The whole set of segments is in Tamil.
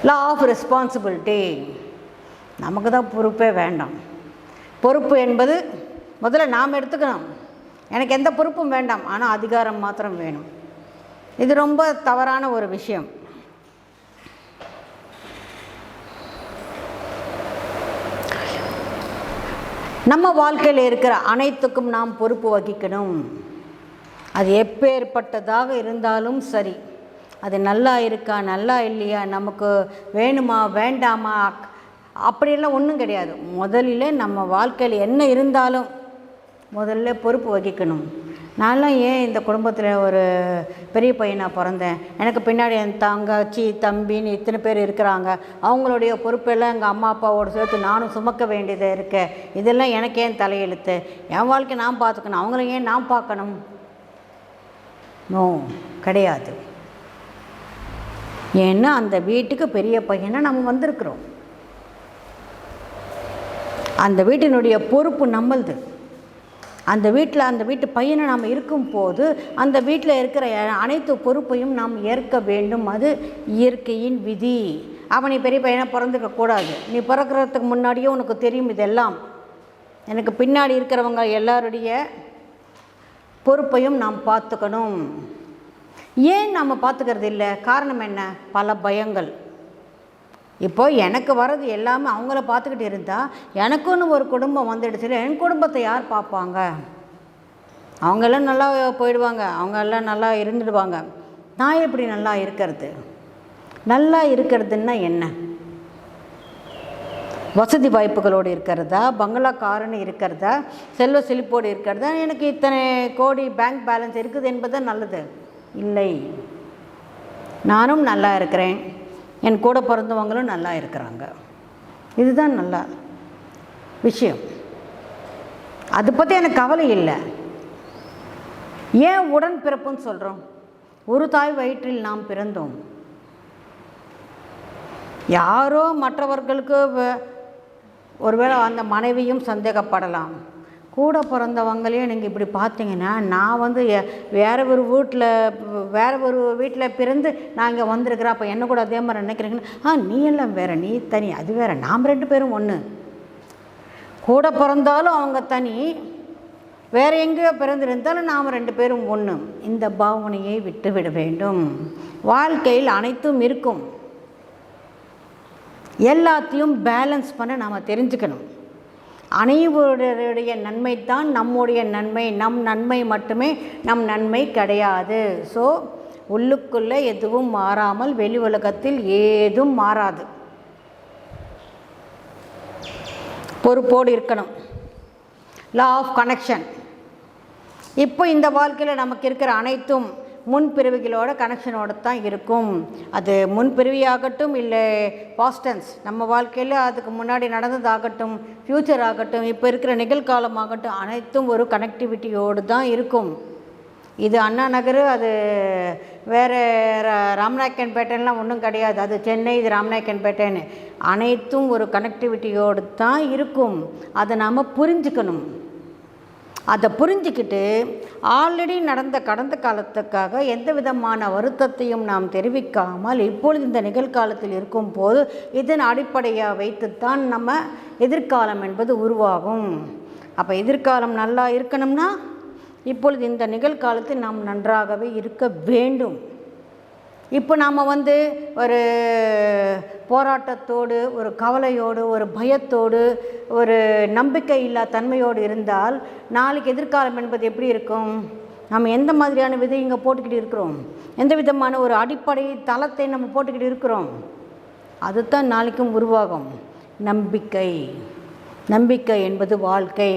Law of responsibility. நமக்கு தான் பொறுப்பே வேண்டாம். பொறுப்பு என்பது முதல்ல நாம் எடுத்துக்கணும். எனக்கு எந்த பொறுப்பும் வேண்டாம், ஆனால் அதிகாரம் மாத்திரம் வேணும். இது ரொம்ப தவறான ஒரு விஷயம். நம்ம வாழ்க்கையில் இருக்கிற அனைத்துக்கும் நாம் பொறுப்பு வகிக்கணும். அது எப்பேற்பட்டதாக இருந்தாலும் சரி, அது நல்லா இருக்கா நல்லா இல்லையா, நமக்கு வேணுமா வேண்டாமா அப்படியெல்லாம் ஒன்றும் கிடையாது. முதலில் நம்ம வாழ்க்கையில் என்ன இருந்தாலும் முதல்ல பொறுப்பு வகிக்கணும். நான்லாம் ஏன் இந்த குடும்பத்தில் ஒரு பெரிய பையனாக பிறந்தேன், எனக்கு பின்னாடி என் தங்கச்சி தம்பின்னு இத்தனை பேர் இருக்கிறாங்க, அவங்களுடைய பொறுப்பெல்லாம் எங்கள் அம்மா அப்பாவோடு சேர்த்து நானும் சுமக்க வேண்டியதாக இருக்கு. இதெல்லாம் எனக்கு ஏன் தலையெழுத்து? என் வாழ்க்கை நான் பார்த்துக்கணும், அவங்கள ஏன் நான் பார்க்கணும்? நோ, கிடையாது. ஏன்னா அந்த வீட்டுக்கு பெரிய பையனாக நம்ம வந்திருக்கிறோம். அந்த வீட்டினுடைய பொறுப்பு நம்மளது. அந்த வீட்டு பையனை நாம் இருக்கும்போது அந்த வீட்டில் இருக்கிற அனைத்து பொறுப்பையும் நாம் ஏற்க வேண்டும். அது இயற்கையின் விதி. அவன் நீ பெரிய பையனாக பிறந்துக்கக்கூடாது. நீ பிறக்கிறதுக்கு முன்னாடியே உனக்கு தெரியும் இதெல்லாம். எனக்கு பின்னாடி இருக்கிறவங்க எல்லாருடைய பொறுப்பையும் நாம் பார்த்துக்கணும். ஏன் நாம் பார்த்துக்கிறது இல்லை? காரணம் என்ன? பல பயங்கள். இப்போ எனக்கு வர்றது எல்லாமே அவங்கள பார்த்துக்கிட்டு இருந்தால் எனக்குன்னு ஒரு குடும்பம் வந்துடுச்சுல, என் குடும்பத்தை யார் பார்ப்பாங்க? அவங்கெல்லாம் நல்லா போயிடுவாங்க, அவங்க எல்லாம் நல்லா இருந்துடுவாங்க. நான் எப்படி நல்லா இருக்கிறது? நல்லா இருக்கிறதுன்னா என்ன? வசதி வாய்ப்புகளோடு இருக்கிறதா, பங்களாக்காரன்னு இருக்கிறதா, செல்வ செழிப்போடு இருக்கிறதா, எனக்கு இத்தனை கோடி பேங்க் பேலன்ஸ் இருக்குது என்பது நல்லது இல்லை. நானும் நல்லா இருக்கிறேன், என் கூட பிறந்தவங்களும் நல்லா இருக்கிறாங்க. இதுதான் நல்ல விஷயம். அதை பற்றி எனக்கு கவலை இல்லை. ஏன் உடன் பிறப்புன்னு சொல்கிறோம்? ஒரு தாய் வயிற்றில் நாம் பிறந்தோம். யாரோ மற்றவர்களுக்கு ஒருவேளை அந்த மனைவியும் சந்தேகப்படலாம். கூட பிறந்தவங்களையும் நீங்கள் இப்படி பார்த்தீங்கன்னா, நான் வந்து வேறு ஒரு வீட்டில் பிறந்து நான் இங்கே வந்திருக்கிறேன், அப்போ என்ன கூட அதே மாதிரி நினைக்கிறீங்கன்னா, நீ எல்லாம் வேறு, நீ தனி, அது வேறு, நாம் 2 பேரும் ஒன்று. கூட பிறந்தாலும் அவங்க தனி, வேறு எங்கேயோ பிறந்திருந்தாலும் நாம் 2 பேரும் ஒன்று. இந்த பாவனையை விட்டுவிட வேண்டும். வாழ்க்கையில் அனைத்தும் இருக்கும். எல்லாத்தையும் பேலன்ஸ் பண்ண நாம் தெரிஞ்சுக்கணும். அனைவருடைய நன்மை தான் நம்முடைய நன்மை. நம் நன்மை மட்டுமே நம் நன்மை கிடையாது. ஸோ உள்ளுக்குள்ளே எதுவும் மாறாமல் வெளி உலகத்தில் ஏதும் மாறாது. பொறுப்போடு இருக்கணும். Law of connection. இப்போ இந்த வாழ்க்கையில் நமக்கு இருக்கிற அனைத்தும் முன்பிறவிகளோட கனெக்ஷனோடு தான் இருக்கும். அது முன்பிறவியாகட்டும், இல்லை பாஸ்டன்ஸ் நம்ம வாழ்க்கையில் அதுக்கு முன்னாடி நடந்ததாகட்டும், ஃப்யூச்சர் ஆகட்டும், இப்போ இருக்கிற நிகழ்காலமாகட்டும், அனைத்தும் ஒரு கனெக்டிவிட்டியோடு தான் இருக்கும். இது அண்ணா நகர், அது வேறு ராமநாயக்கன்பேட்டைலாம் ஒன்றும் கிடையாது. அது சென்னை, இது ராமநாயக்கன்பேட்டைன்னு. அனைத்தும் ஒரு கனெக்டிவிட்டியோடு தான் இருக்கும். அதை நாம் புரிஞ்சுக்கணும். அதை புரிஞ்சுக்கிட்டு ஆல்ரெடி நடந்த கடந்த காலத்துக்காக எந்த விதமான வருத்தத்தையும் நாம் தெரிவிக்காமல் இப்பொழுது இந்த நிகழ்காலத்தில் இருக்கும்போது இதன் அடிப்படையாக வைத்துத்தான் நம்ம எதிர்காலம் என்பது உருவாகும். அப்போ எதிர்காலம் நல்லா இருக்கணும்னா இப்பொழுது இந்த நிகழ்காலத்தில் நாம் நன்றாகவே இருக்க வேண்டும். இப்போ நாம் ஒரு போராட்டத்தோடு, ஒரு கவலையோடு, ஒரு பயத்தோடு, ஒரு நம்பிக்கை இல்லா தன்மையோடு இருந்தால் நாளைக்கு எதிர்காலம் என்பது எப்படி இருக்கும்? நம்ம எந்த மாதிரியான விதை இங்கே போட்டுக்கிட்டு இருக்கிறோம்? எந்த விதமான ஒரு அடிப்படை தளத்தை நம்ம போட்டுக்கிட்டு இருக்கிறோம்? அதுதான் நாளைக்கும் உருவாகும். நம்பிக்கை என்பது வாழ்க்கை.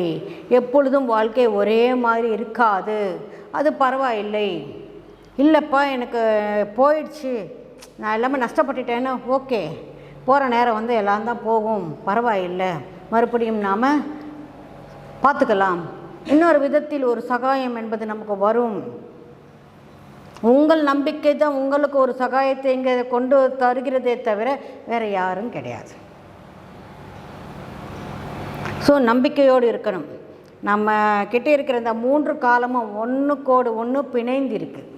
எப்பொழுதும் வாழ்க்கை ஒரே மாதிரி இருக்காது. அது பரவாயில்லை. இல்லைப்பா எனக்கு போயிடுச்சு, நான் எல்லாமே நஷ்டப்பட்டுட்டேன்னு, ஓகே, போகிற நேரம் எல்லாம் தான் போகும், பரவாயில்லை, மறுபடியும் நாம் பார்த்துக்கலாம். இன்னொரு விதத்தில் ஒரு சகாயம் என்பது நமக்கு வரும். உங்கள் நம்பிக்கை தான் உங்களுக்கு ஒரு சகாயத்தை இங்கே கொண்டு தருகிறதே தவிர வேறு யாரும் கிடையாது. ஸோ நம்பிக்கையோடு இருக்கணும். நம்ம கிட்டே இருக்கிற இந்த 3 காலமும் ஒன்றுக்கோடு ஒன்று பிணைந்து இருக்குது.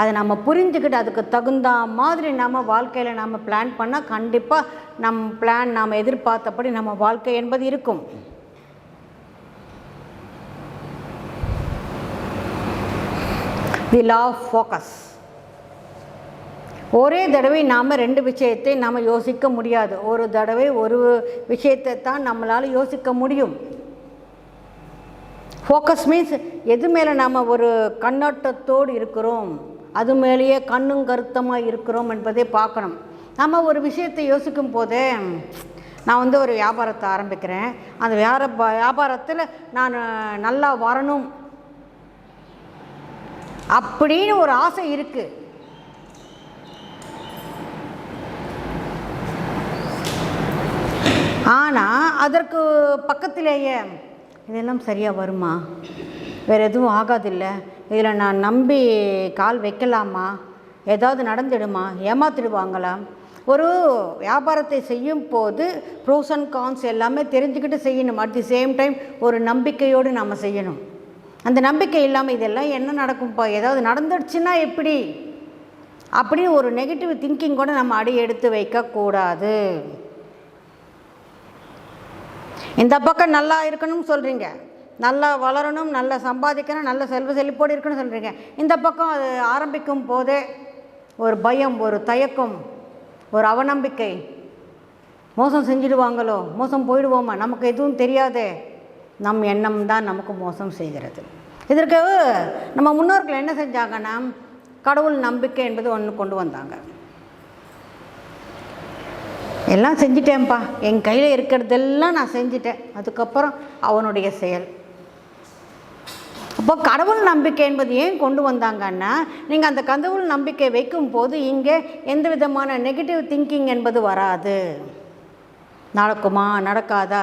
அதை நம்ம புரிஞ்சுக்கிட்டு அதுக்கு தகுந்த மாதிரி நம்ம வாழ்க்கையில் நம்ம பிளான் பண்ணால் கண்டிப்பாக நம்ம பிளான் நாம் எதிர்பார்த்தபடி நம்ம வாழ்க்கை என்பது இருக்கும். தி லா ஆஃப் ஃபோக்கஸ். ஒரே தடவை நாம் 2 விஷயத்தை நாம் யோசிக்க முடியாது. ஒரு தடவை ஒரு விஷயத்தை தான் நம்மளால் யோசிக்க முடியும். ஃபோக்கஸ் மீன்ஸ் எது மேலே நாம் ஒரு கண்ணோட்டத்தோடு இருக்கிறோம், அது மேலேயே கண்ணும் கருத்தமாக இருக்கிறோம் என்பதை பார்க்கணும். நம்ம ஒரு விஷயத்தை யோசிக்கும் போதே, நான் ஒரு வியாபாரத்தை ஆரம்பிக்கிறேன், அந்த வியாபாரத்தில் நான் நல்லா வரணும் அப்படின்னு ஒரு ஆசை இருக்குது. ஆனால் அதற்கு பக்கத்திலேயே இதெல்லாம் சரியாக வருமா, வேறு எதுவும் ஆகாதில்ல, இதில் நான் நம்பி கால் வைக்கலாமா, ஏதாவது நடந்துடுமா, ஏமாத்திடுவாங்களா. ஒரு வியாபாரத்தை செய்யும் போது ப்ரோஸ் அண்ட் கான்ஸ் எல்லாமே தெரிஞ்சுக்கிட்டு செய்யணும். அட் தி சேம் டைம் ஒரு நம்பிக்கையோடு நம்ம செய்யணும். அந்த நம்பிக்கை இல்லாமல் இதெல்லாம் என்ன நடக்கும்ப்பா, ஏதாவது நடந்துடுச்சுன்னா எப்படி அப்படின்னு ஒரு நெகட்டிவ் திங்கிங் கூட நம்ம அடி எடுத்து வைக்கக்கூடாது. இந்த பக்கம் நல்லா இருக்கணும்னு சொல்கிறீங்க, நல்லா வளரணும், நல்லா சம்பாதிக்கணும், நல்ல செல்வ செழிப்போடு இருக்கணும்னு சொல்கிறீங்க. இந்த பக்கம் அது ஆரம்பிக்கும் போதே ஒரு பயம், ஒரு தயக்கம், ஒரு அவநம்பிக்கை, மோசம் செஞ்சிடுவாங்களோ, மோசம் போயிடுவோமா, நமக்கு எதுவும் தெரியாதே, நம் எண்ணம் தான் நமக்கு மோசம் செய்கிறது. இதற்கு நம்ம முன்னோர்கள் என்ன செஞ்சாங்கன்னா, கடவுள் நம்பிக்கை என்பது ஒன்று கொண்டு வந்தாங்க. எல்லாம் செஞ்சிட்டேன்ப்பா, என் கையில் இருக்கிறதெல்லாம் நான் செஞ்சிட்டேன், அதுக்கப்புறம் அவனுடைய செயல். அப்போ கடவுள் நம்பிக்கை என்பது ஏன் கொண்டு வந்தாங்கன்னா, நீங்கள் அந்த கடவுள் நம்பிக்கை வைக்கும் போது இங்கே எந்த விதமான நெகட்டிவ் திங்கிங் என்பது வராது. நடக்குமா நடக்காதா,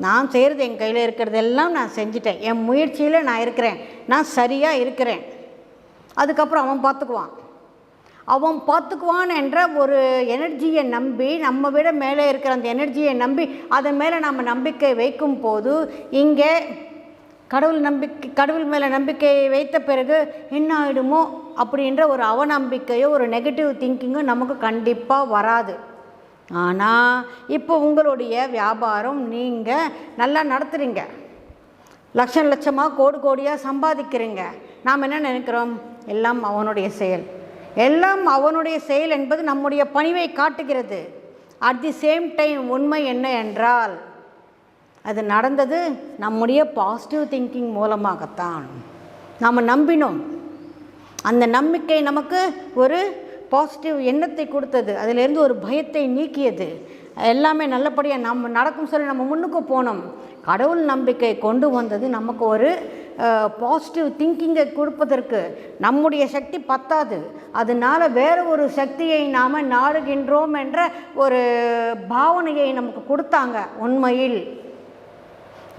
நான் செய்கிறது என் கையில் இருக்கிறதெல்லாம் நான் செஞ்சிட்டேன், என் முயற்சியில் நான் இருக்கிறேன், நான் சரியாக இருக்கிறேன், அதுக்கப்புறம் அவன் பார்த்துக்குவான் என்ற ஒரு எனர்ஜியை நம்பி, நம்ம விட மேலே இருக்கிற அந்த எனர்ஜியை நம்பி அதன் மேலே நம்ம நம்பிக்கை வைக்கும் போது இங்கே கடவுள் மேலே நம்பிக்கையை வைத்த பிறகு என்ன ஆகிடுமோ அப்படின்ற ஒரு அவநம்பிக்கையோ ஒரு நெகட்டிவ் திங்கிங்கோ நமக்கு கண்டிப்பாக வராது. ஆனால் இப்போ உங்களுடைய வியாபாரம் நீங்கள் நல்லா நடத்துகிறீங்க, லட்சம் லட்சமாக கோடி கோடியாக சம்பாதிக்கிறீங்க. நாம் என்ன நினைக்கிறோம், எல்லாம் அவனுடைய செயல், எல்லாம் அவனுடைய செயல் என்பது நம்முடைய பணிவை காட்டுகிறது. அட் தி சேம் டைம் உண்மை என்ன என்றால், அது நடந்தது நம்முடைய பாசிட்டிவ் திங்கிங் மூலமாகத்தான். நாம் நம்பினோம், அந்த நம்பிக்கை நமக்கு ஒரு பாசிட்டிவ் எண்ணத்தை கொடுத்தது, அதிலிருந்து ஒரு பயத்தை நீக்கியது, எல்லாமே நல்லபடியாக நம்ம நடக்கும் சொல்லி நம்ம முன்னுக்கு போனோம். கடவுள் நம்பிக்கை கொண்டு வந்தது நமக்கு ஒரு பாசிட்டிவ் திங்கிங்கை கொடுப்பதற்கு. நம்முடைய சக்தி பத்தாது, அதனால் வேறு ஒரு சக்தியை நாம் நாடுகின்றோம் என்ற ஒரு பாவனையை நமக்கு கொடுத்தாங்க. உண்மையில்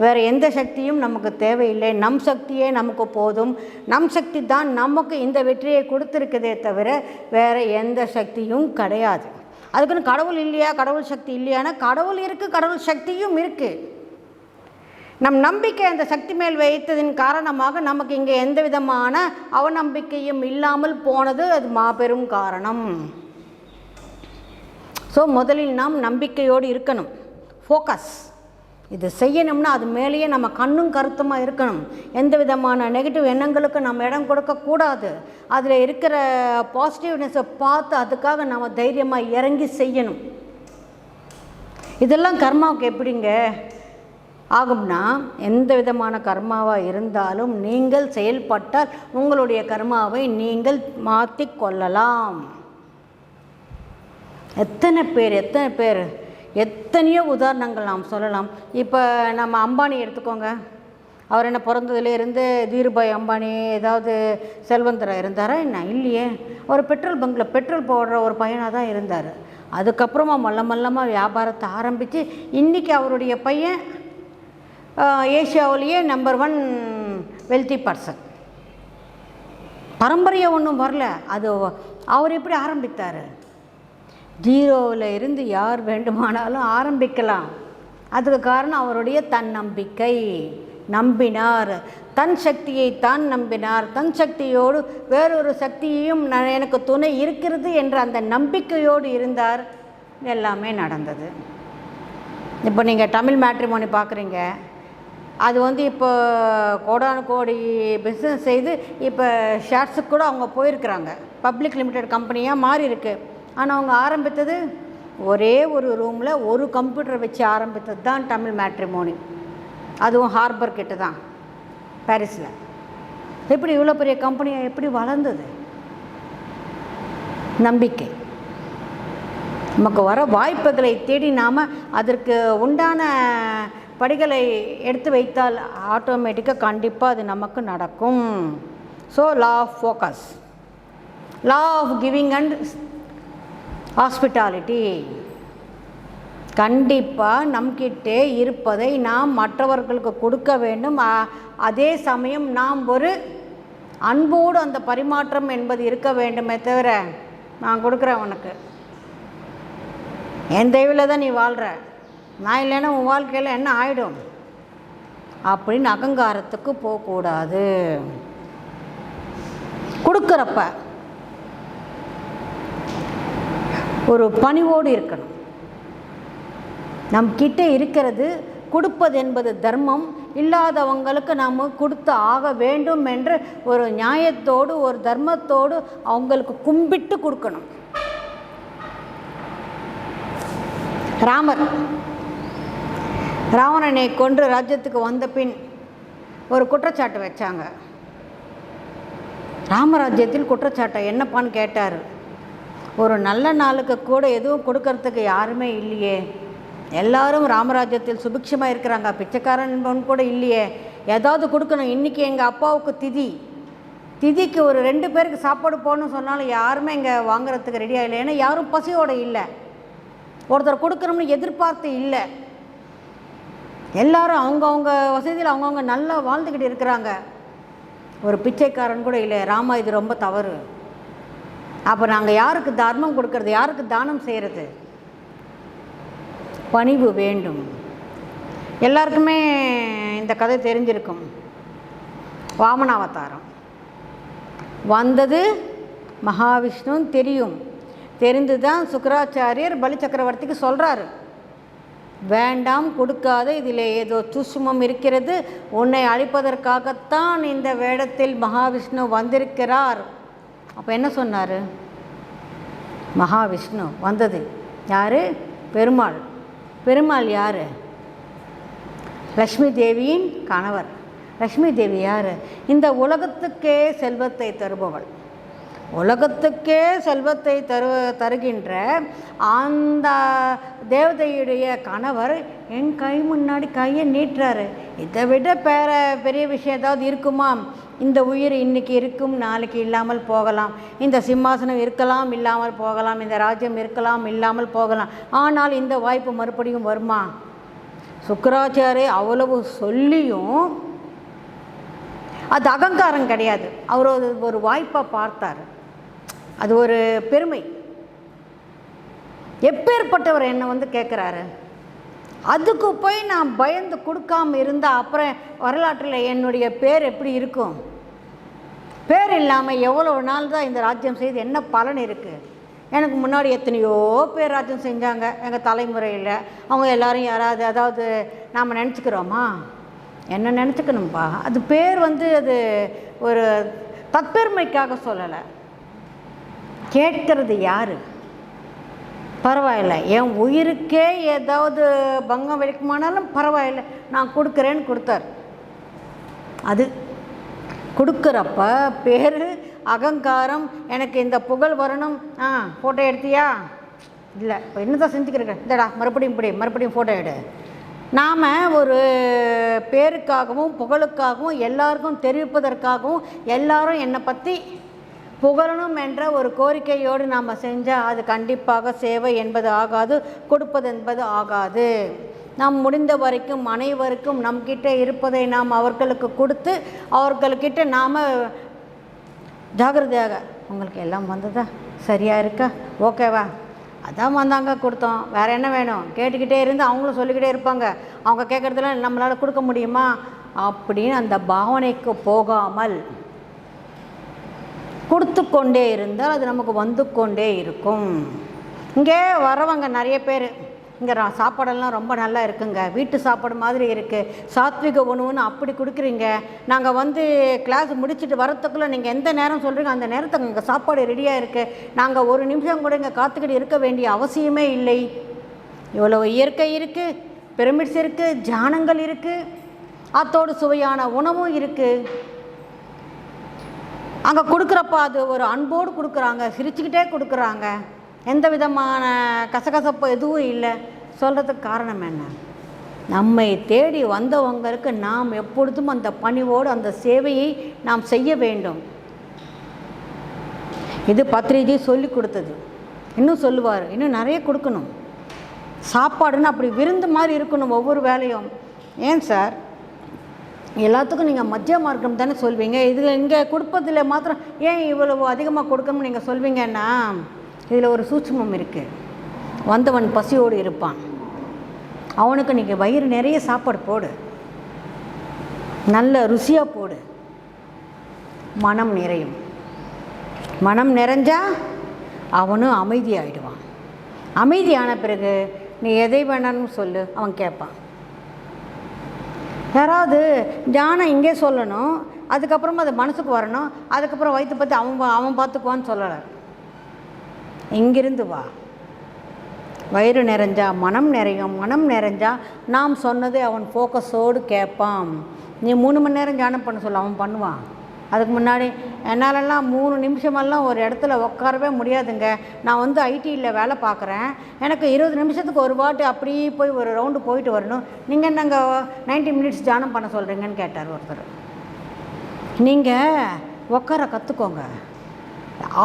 வேறு எந்த சக்தியும் நமக்கு தேவையில்லை, நம் சக்தியே நமக்கு போதும். நம் சக்தி தான் நமக்கு இந்த வெற்றியை கொடுத்துருக்குதே தவிர வேறு எந்த சக்தியும் கிடையாது. அதுக்குன்னு கடவுள் இல்லையா, கடவுள் சக்தி இல்லையானா கடவுள் இருக்குது, கடவுள் சக்தியும் இருக்குது. நம் நம்பிக்கை அந்த சக்தி மேல் வைத்ததின் காரணமாக நமக்கு இங்கே எந்த விதமான அவநம்பிக்கையும் இல்லாமல் போனது, அது மாபெரும் காரணம். ஸோ முதலில் நாம் நம்பிக்கையோடு இருக்கணும். ஃபோக்கஸ், இது செய்யணும்னா அது மேலேயே நம்ம கண்ணும் கருத்துமாக இருக்கணும். எந்த விதமான நெகட்டிவ் எண்ணங்களுக்கு நம்ம இடம் கொடுக்கக்கூடாது. அதில் இருக்கிற பாசிட்டிவ்னஸை பார்த்து அதுக்காக நம்ம தைரியமாக இறங்கி செய்யணும். இதெல்லாம் கர்மாவுக்கு எப்படிங்க ஆகும்னா, எந்த விதமான கர்மாவாக இருந்தாலும் நீங்கள் செயல்பட்டால் உங்களுடைய கர்மாவை நீங்கள் மாற்றி கொள்ளலாம். எத்தனை பேர் எத்தனையோ உதாரணங்கள் நாம் சொல்லலாம். இப்போ நம்ம அம்பானி எடுத்துக்கோங்க. அவர் என்ன பிறந்ததுலேருந்து தீருபாய் அம்பானி ஏதாவது செல்வந்தராக இருந்தாரா என்ன? இல்லையே. ஒரு பெட்ரோல் பங்கில் பெட்ரோல் போடுற ஒரு பையனாக தான் இருந்தார். அதுக்கப்புறமா மல்லமாக வியாபாரத்தை ஆரம்பித்து இன்றைக்கி அவருடைய பையன் ஏஷியாவிலேயே நம்பர் 1 வெல்த்தி பர்சன். பரம்பரையை ஒன்றும் வரல, அது அவர் எப்படி ஆரம்பித்தார்? ஜீரோவில் இருந்து யார் வேண்டுமானாலும் ஆரம்பிக்கலாம். அதுக்கு காரணம் அவருடைய தன்னம்பிக்கை. நம்பினார், தன் சக்தியை தான் நம்பினார். தன் சக்தியோடு வேறொரு சக்தியையும் எனக்கு துணை இருக்கிறது என்ற அந்த நம்பிக்கையோடு இருந்தார். எல்லாமே நடந்தது. இப்போ நீங்கள் தமிழ் மேட்ரிமோனி பார்க்குறீங்க. அது இப்போ கோடானு கோடி பிஸ்னஸ் செய்து இப்போ ஷேர்ஸுக்கு கூட அவங்க போயிருக்கிறாங்க. பப்ளிக் லிமிடெட் கம்பெனியாக மாறி இருக்கு. ஆனால் அவங்க ஆரம்பித்தது ஒரே ஒரு ரூமில் ஒரு கம்ப்யூட்டர் வச்சு ஆரம்பித்தது தான் தமிழ் மேட்ரிமோனி. அதுவும் ஹார்பர் கிட்ட தான், பாரிஸில். எப்படி இவ்வளோ பெரிய கம்பெனியாக எப்படி வளர்ந்தது? நம்பிக்கை. நமக்கு வர வாய்ப்புகளை தேடி நாம் அதற்கு உண்டான படிகளை எடுத்து வைத்தால் ஆட்டோமேட்டிக்காக கண்டிப்பாக அது நமக்கு நடக்கும். So law of focus, law of giving and hospitality. கண்டிப்பாக நம்மக்கிட்டே இருப்பதை நாம் மற்றவர்களுக்கு கொடுக்க வேண்டும். அதே சமயம் நாம் ஒரு அன்போடு அந்த பரிமாற்றம் என்பது இருக்க வேண்டுமே தவிர, நான் கொடுக்குறேன் உனக்கு, என் தெய்வில் தான் நீ வாழ்கிற, நான் இல்லைன்னா உன் வாழ்க்கையில் என்ன ஆகிடும் அப்படின்னு அகங்காரத்துக்கு போகக்கூடாது. கொடுக்குறப்ப ஒரு பணிவோடு இருக்கணும். நம் கிட்ட இருக்கிறது கொடுப்பது என்பது தர்மம். இல்லாதவங்களுக்கு நாம் கொடுத்து ஆக வேண்டும் என்ற ஒரு நியாயத்தோடு ஒரு தர்மத்தோடு அவங்களுக்கு கும்பிட்டு கொடுக்கணும். ராவணனை கொன்று ராஜ்யத்துக்கு வந்த பின் ஒரு குற்றச்சாட்டு வச்சாங்க. ராமராஜ்யத்தில் குற்றச்சாட்டை என்னப்பான்னு கேட்டார். ஒரு நல்ல நாளுக்கு கூட எதுவும் கொடுக்கறதுக்கு யாருமே இல்லையே, எல்லாரும் ராமராஜ்யத்தில் சுபிக்ஷமாக இருக்கிறாங்க, பிச்சைக்காரன் கூட இல்லையே, ஏதாவது கொடுக்கணும். இன்றைக்கி எங்கள் அப்பாவுக்கு திதிக்கு ஒரு 2 பேருக்கு சாப்பாடு போகணும்னு சொன்னாலும் யாருமே இங்கே வாங்குறதுக்கு ரெடியாக இல்லை. ஏன்னா யாரும் பசியோடு இல்லை, ஒருத்தர் கொடுக்கணும்னு எதிர்பார்த்து இல்லை. எல்லாரும் அவங்கவுங்க வசதியில் அவங்கவுங்க நல்லா வாழ்ந்துக்கிட்டு இருக்கிறாங்க. ஒரு பிச்சைக்காரன் கூட இல்லை. ராமா, இது ரொம்ப தவறு. அப்போ நாங்கள் யாருக்கு தர்மம் கொடுக்கறது, யாருக்கு தானம் செய்கிறது? பணிவு வேண்டும். எல்லாருக்குமே இந்த கதை தெரிஞ்சிருக்கும். வாமனாவதாரம் வந்தது மகாவிஷ்ணு தெரியும். தெரிந்து தான் சுக்கராச்சாரியர் பலி சக்கரவர்த்திக்கு சொல்கிறாரு, வேண்டாம், கொடுக்காத, இதில் ஏதோ சூட்சுமம் இருக்கிறது, உன்னை அழிப்பதற்காகத்தான் இந்த வேடத்தில் மகாவிஷ்ணு வந்திருக்கிறார். அப்போ என்ன சொன்னார்? மகாவிஷ்ணு வந்தது யார்? பெருமாள். பெருமாள் யார்? லக்ஷ்மி தேவியின் கணவர். லக்ஷ்மி தேவி யார்? இந்த உலகத்துக்கே செல்வத்தை தருபவள். உலகத்துக்கே செல்வத்தை தருகின்ற அந்த தேவதையுடைய கணவர் என் கை முன்னாடி கையை நீட்டுறாரு. இதை விட பெரிய விஷயம் ஏதாவது இருக்குமா? இந்த உயிர் இன்றைக்கி இருக்கும், நாளைக்கு இல்லாமல் போகலாம். இந்த சிம்மாசனம் இருக்கலாம், இல்லாமல் போகலாம். இந்த ராஜ்யம் இருக்கலாம், இல்லாமல் போகலாம். ஆனால் இந்த வாய்ப்பு மறுபடியும் வருமா? சுக்கராச்சாரியர் அவ்வளவு சொல்லியும் அது அகங்காரம் கிடையாது. அவர் ஒரு வாய்ப்பாக பார்த்தார். அது ஒரு பெருமை. எப்பேற்பட்டவர் என்னை கேட்குறாரு, அதுக்கு போய் நான் பயந்து கொடுக்காமல் இருந்தால் அப்புறம் வரலாற்றில் என்னுடைய பேர் எப்படி இருக்கும்? பேர் இல்லாமல் எவ்வளோ நாள் தான் இந்த ராஜ்யம் செய்து என்ன பலன் இருக்குது? எனக்கு முன்னாடி எத்தனையோ பேர் ராஜ்யம் செஞ்சாங்க எங்கள் தலைமுறையில். அவங்க எல்லோரும் யாராவது அதாவது நாம் நினச்சிக்கிறோமா? என்ன நினச்சிக்கணும்ப்பா. அது பேர் அது ஒரு தற்பெருமைக்காக சொல்லலை. கேட்கறது யார்? பரவாயில்ல, என் உயிருக்கே ஏதாவது பங்கம் வைக்குமானாலும் பரவாயில்லை, நான் கொடுக்குறேன்னு கொடுத்தார். அது கொடுக்குறப்ப பேர் அகங்காரம், எனக்கு இந்த புகழ் வரணும். ஃபோட்டோ எடுத்தியா? இல்லை, இப்போ என்னதான் செஞ்சுக்கிறேன், இந்தடா மறுபடியும் ஃபோட்டோ எடு. நாம் ஒரு பேருக்காகவும் புகழுக்காகவும் எல்லாருக்கும் தெரிவிப்பதற்காகவும் எல்லாரும் என்னை பற்றி புகழணும் என்ற ஒரு கோரிக்கையோடு நாம் செஞ்சால் அது கண்டிப்பாக சேவை என்பது ஆகாது, கொடுப்பது என்பது ஆகாது. நாம் முடிந்த வரைக்கும் அனைவருக்கும் நம்மக்கிட்ட இருப்பதை நாம் அவர்களுக்கு கொடுத்து அவர்கள்கிட்ட நாம் ஜாகிரதையாக, உங்களுக்கு எல்லாம் வந்ததா, சரியாக இருக்கா, ஓகேவா, அதான் வந்தாங்க கொடுத்தோம், வேறு என்ன வேணும் கேட்டுக்கிட்டே இருந்து அவங்களும் சொல்லிக்கிட்டே இருப்பாங்க. அவங்க கேட்குறதுல நம்மளால் கொடுக்க முடியுமா? அப்படின்னு அந்த பாவனைக்கு போகாமல் கொடுத்து கொண்டே இருந்தால் அது நமக்கு வந்து கொண்டே இருக்கும். இங்கே வரவங்க நிறைய பேர் இங்கே சாப்பாடெல்லாம் ரொம்ப நல்லா இருக்குங்க, வீட்டு சாப்பாடு மாதிரி இருக்குது, சாத்விக உணவுன்னு அப்படி கொடுக்குறீங்க, நாங்கள் வந்து கிளாஸ் முடிச்சுட்டு வரத்துக்குள்ளே நீங்கள் எந்த நேரம் சொல்கிறீங்க அந்த நேரத்துக்கு இங்கே சாப்பாடு ரெடியாக இருக்குது, நாங்கள் ஒரு நிமிஷம் கூட இங்கே காத்துக்கிட்டு இருக்க வேண்டிய அவசியமே இல்லை, இவ்வளோ இயற்கை இருக்குது, பிரமிட்ஸ் இருக்குது, தியானங்கள் இருக்குது, அத்தோடு சுவையான உணவும் இருக்குது, அங்கே கொடுக்குறப்ப அது ஒரு அன்போடு கொடுக்குறாங்க, சிரிச்சுக்கிட்டே கொடுக்குறாங்க, எந்த விதமான கசகசப்பு எதுவும் இல்லை. சொல்கிறதுக்கு காரணம் என்ன? நம்மை தேடி வந்தவங்களுக்கு நாம் எப்பொழுதும் அந்த பணிவோடு அந்த சேவையை நாம் செய்ய வேண்டும். இது பத்ரிஜி சொல்லி கொடுத்தது. இன்னும் சொல்லுவார், இன்னும் நிறைய கொடுக்கணும். சாப்பாடுன்னு அப்படி விருந்து மாதிரி இருக்கணும் ஒவ்வொரு வேலையும். ஏன் சார் எல்லாத்துக்கும் நீங்கள் மத்திய மார்க்கம் தானே சொல்வீங்க, இது இங்கே கொடுப்பதில் மாத்திரம் ஏன் இவ்வளவு அதிகமாக கொடுக்கணும்னு நீங்கள் சொல்வீங்கன்னா இதில் ஒரு சூட்சுமம் இருக்குது. வந்தவன் பசியோடு இருப்பான், அவனுக்கு நீங்கள் வயிறு நிறைய சாப்பாடு போடு, நல்ல ருசியாக போடு, மனம் நிறையும். மனம் நிறைஞ்சால் அவனும் அமைதியாகிடுவான். அமைதியான பிறகு நீ எதை வேணான்னு சொல்லு, அவன் கேட்பான். யாராவது தியானம் இங்கே சொல்லணும், அதுக்கப்புறமா அது மனசுக்கு வரணும், அதுக்கப்புறம் வயிற்று பற்றி அவன் பார்த்துக்குவான்னு சொல்லலை. இங்கிருந்து வா, வயிறு நிறைஞ்சா மனம் நிறையும், மனம் நிறைஞ்சா நாம் சொன்னதை அவன் ஃபோக்கஸோடு கேட்பான். நீ 3 மணி நேரம் தியானம் பண்ண சொல்ல, அவன் பண்ணுவான். அதுக்கு முன்னாடி என்னாலெல்லாம் 3 நிமிஷமெல்லாம் ஒரு இடத்துல உட்காரவே முடியாதுங்க, நான் வந்து ஐடியில் வேலை பார்க்குறேன், எனக்கு 20 நிமிஷத்துக்கு ஒரு வாட்டி அப்படியே போய் ஒரு ரவுண்டு போயிட்டு வரணும், நீங்கள் என்னங்க 90 மினிட்ஸ் தியானம் பண்ண சொல்கிறீங்கன்னு கேட்டார் ஒருத்தர். நீங்கள் உட்கார கற்றுக்கோங்க.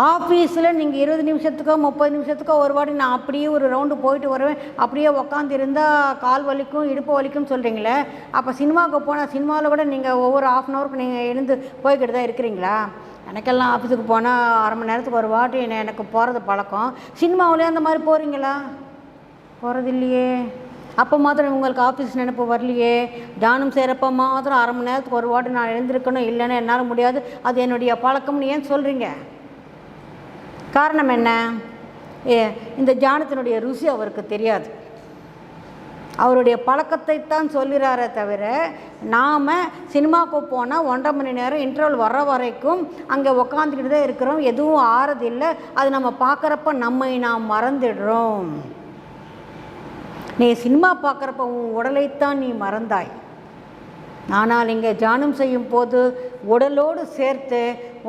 ஆஃபீஸில் நீங்கள் 20 நிமிஷத்துக்கோ 30 நிமிஷத்துக்கோ ஒரு வாட்டி நான் அப்படியே ஒரு ரவுண்டு போயிட்டு வருவேன், அப்படியே உக்காந்து இருந்தால் கால் வலிக்கும் இடுப்பு வலிக்கும்னு சொல்கிறீங்களே, அப்போ சினிமாவுக்கு போனால் சினிமாவில் கூட நீங்கள் ஒவ்வொரு ½ அன் ஹவருக்கு நீங்கள் எழுந்து போய்கிட்டு தான் இருக்கிறீங்களா? எனக்கெல்லாம் ஆஃபீஸுக்கு போனால் அரை மணி நேரத்துக்கு ஒரு வாட்டி எனக்கு போகிறது பழக்கம். சினிமாவிலே அந்த மாதிரி போகிறீங்களா? போகிறது இல்லையே. அப்போ மாத்திரம் உங்களுக்கு ஆஃபீஸ் நினைப்பு வரலையே. தியானம் செய்கிறப்ப மாத்திரம் அரை மணி நேரத்துக்கு ஒரு வாட்டி நான் எழுந்திருக்கணும், இல்லைன்னா என்னால் முடியாது, அது என்னுடைய பழக்கம்னு ஏன் சொல்கிறீங்க? காரணம் என்ன? இந்த தியானத்தினுடைய ருசி அவருக்கு தெரியாது, அவருடைய பழக்கத்தை தான் சொல்கிறாரே தவிர, நாம் சினிமாவுக்கு போனால் 1.5 மணி நேரம் இன்டர்வல் வர்ற வரைக்கும் அங்கே உக்காந்துக்கிட்டு தான் இருக்கிறோம், எதுவும் ஆறதில்லை, அது நம்ம பார்க்குறப்ப நம்மை நாம் மறந்துடுறோம். நீ சினிமா பார்க்குறப்ப உன் உடலைத்தான் நீ மறந்தாய். ஆனால் இங்கே தியானம் செய்யும் போது உடலோடு சேர்த்து